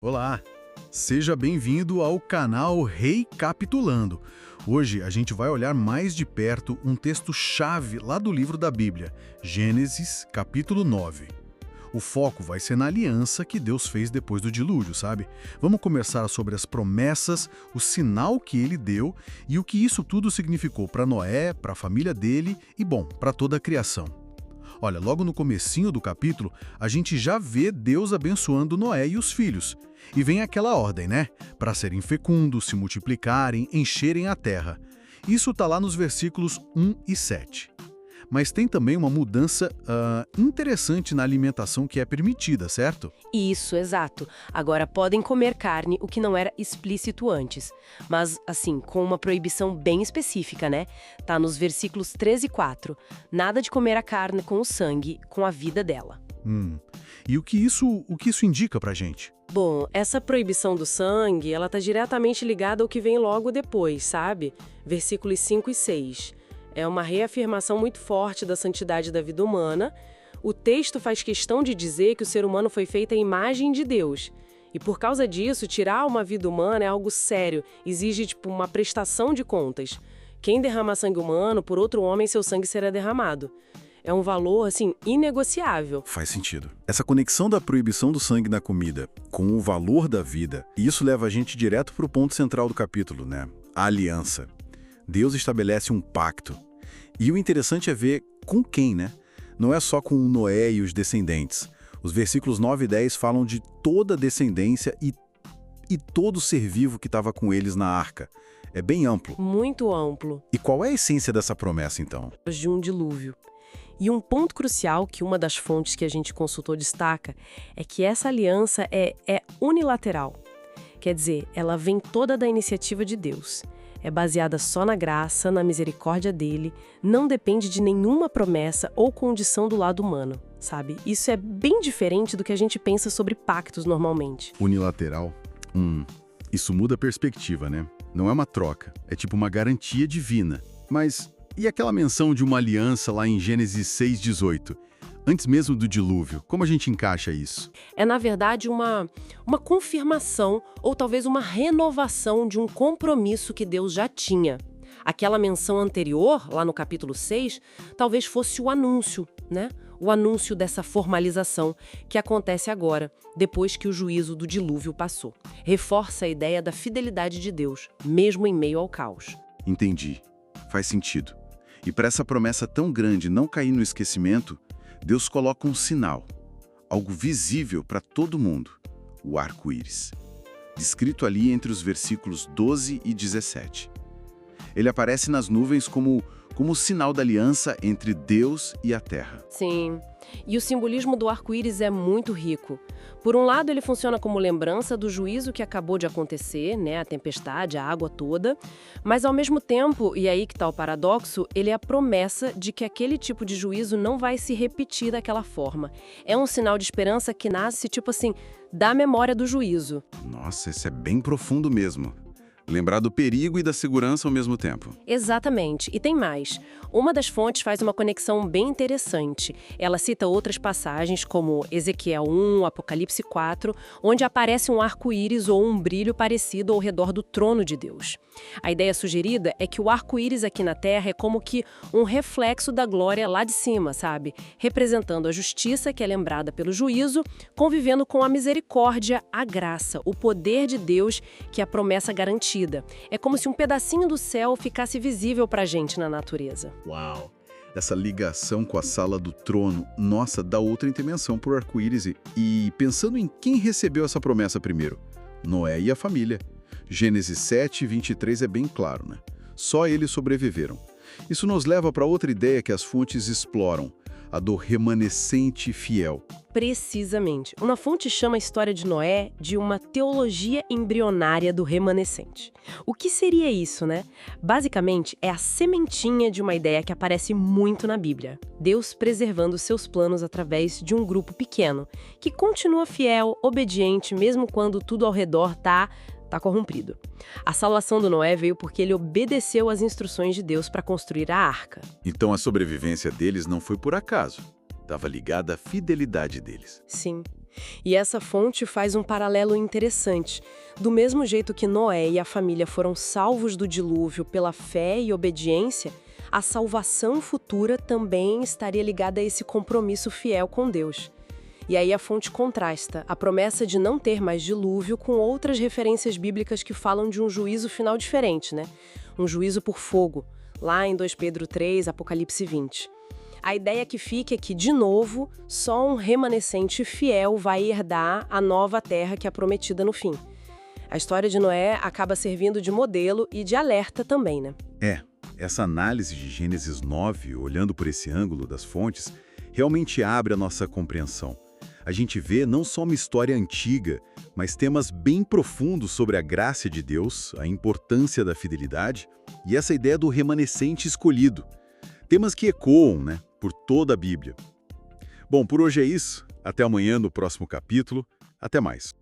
Olá, seja bem-vindo ao canal Recapitulando. Hoje a gente vai olhar mais de perto um texto-chave lá do livro da Bíblia, Gênesis, capítulo 9. O foco vai ser na aliança que Deus fez depois do dilúvio, sabe? Vamos conversar sobre as promessas, o sinal que ele deu e o que isso tudo significou para Noé, para a família dele e, bom, para toda a criação. Olha, logo no comecinho do capítulo, a gente já vê Deus abençoando Noé e os filhos. E vem aquela ordem, né? Para serem fecundos, se multiplicarem, encherem a terra. Isso está lá nos versículos 1 e 7. Mas tem também uma mudança interessante na alimentação que é permitida, certo? Isso, exato. Agora podem comer carne, o que não era explícito antes. Mas, assim, com uma proibição bem específica, né? Tá nos versículos 3 e 4. Nada de comer a carne com o sangue, com a vida dela. E o que isso indica pra gente? Bom, essa proibição do sangue, ela tá diretamente ligada ao que vem logo depois, sabe? Versículos 5 e 6. É uma reafirmação muito forte da santidade da vida humana. O texto faz questão de dizer que o ser humano foi feito à imagem de Deus. E por causa disso, tirar uma vida humana é algo sério, exige uma prestação de contas. Quem derrama sangue humano, por outro homem, seu sangue será derramado. É um valor, assim, inegociável. Faz sentido. Essa conexão da proibição do sangue na comida com o valor da vida, isso leva a gente direto para o ponto central do capítulo, né? A aliança. Deus estabelece um pacto. E o interessante é ver com quem, né? Não é só com Noé e os descendentes. Os versículos 9 e 10 falam de toda a descendência e todo ser vivo que estava com eles na arca. É bem amplo. Muito amplo. E qual é a essência dessa promessa, então? De um dilúvio. E um ponto crucial que uma das fontes que a gente consultou destaca é que essa aliança é unilateral. Quer dizer, ela vem toda da iniciativa de Deus. É baseada só na graça, na misericórdia dele, não depende de nenhuma promessa ou condição do lado humano, sabe? Isso é bem diferente do que a gente pensa sobre pactos normalmente. Unilateral? Isso muda a perspectiva, né? Não é uma troca, é tipo uma garantia divina. Mas e aquela menção de uma aliança lá em Gênesis 6:18? Antes mesmo do dilúvio, como a gente encaixa isso? É, na verdade, uma confirmação ou talvez uma renovação de um compromisso que Deus já tinha. Aquela menção anterior, lá no capítulo 6, talvez fosse o anúncio, né? O anúncio dessa formalização que acontece agora, depois que o juízo do dilúvio passou. Reforça a ideia da fidelidade de Deus, mesmo em meio ao caos. Entendi. Faz sentido. E para essa promessa tão grande não cair no esquecimento, Deus coloca um sinal, algo visível para todo mundo, o arco-íris, descrito ali entre os versículos 12 e 17. Ele aparece nas nuvens como o sinal da aliança entre Deus e a terra. Sim, e o simbolismo do arco-íris é muito rico. Por um lado, ele funciona como lembrança do juízo que acabou de acontecer, né, a tempestade, a água toda, mas ao mesmo tempo, e aí que está o paradoxo, ele é a promessa de que aquele tipo de juízo não vai se repetir daquela forma. É um sinal de esperança que nasce, da memória do juízo. Nossa, isso é bem profundo mesmo. Lembrar do perigo e da segurança ao mesmo tempo. Exatamente. E tem mais. Uma das fontes faz uma conexão bem interessante. Ela cita outras passagens, como Ezequiel 1, Apocalipse 4, onde aparece um arco-íris ou um brilho parecido ao redor do trono de Deus. A ideia sugerida é que o arco-íris aqui na Terra é como que um reflexo da glória lá de cima, sabe? Representando a justiça, que é lembrada pelo juízo, convivendo com a misericórdia, a graça, o poder de Deus, que é a promessa garantida. É como se um pedacinho do céu ficasse visível pra gente na natureza. Uau! Essa ligação com a sala do trono, nossa, dá outra dimensão pro arco-íris. E pensando em quem recebeu essa promessa primeiro? Noé e a família. Gênesis 7:23 é bem claro, né? Só eles sobreviveram. Isso nos leva para outra ideia que as fontes exploram, a do remanescente fiel. Precisamente. Uma fonte chama a história de Noé de uma teologia embrionária do remanescente. O que seria isso, né? Basicamente, é a sementinha de uma ideia que aparece muito na Bíblia. Deus preservando seus planos através de um grupo pequeno, que continua fiel, obediente, mesmo quando tudo ao redor tá corrompido. A salvação do Noé veio porque ele obedeceu às instruções de Deus para construir a arca. Então a sobrevivência deles não foi por acaso. Estava ligada à fidelidade deles. Sim. E essa fonte faz um paralelo interessante. Do mesmo jeito que Noé e a família foram salvos do dilúvio pela fé e obediência, a salvação futura também estaria ligada a esse compromisso fiel com Deus. E aí a fonte contrasta a promessa de não ter mais dilúvio com outras referências bíblicas que falam de um juízo final diferente, né? Um juízo por fogo, lá em 2 Pedro 3, Apocalipse 20. A ideia que fica é que, de novo, só um remanescente fiel vai herdar a nova terra que é prometida no fim. A história de Noé acaba servindo de modelo e de alerta também, né? Essa análise de Gênesis 9, olhando por esse ângulo das fontes, realmente abre a nossa compreensão. A gente vê não só uma história antiga, mas temas bem profundos sobre a graça de Deus, a importância da fidelidade e essa ideia do remanescente escolhido. Temas que ecoam, né, por toda a Bíblia. Bom, por hoje é isso. Até amanhã no próximo capítulo. Até mais.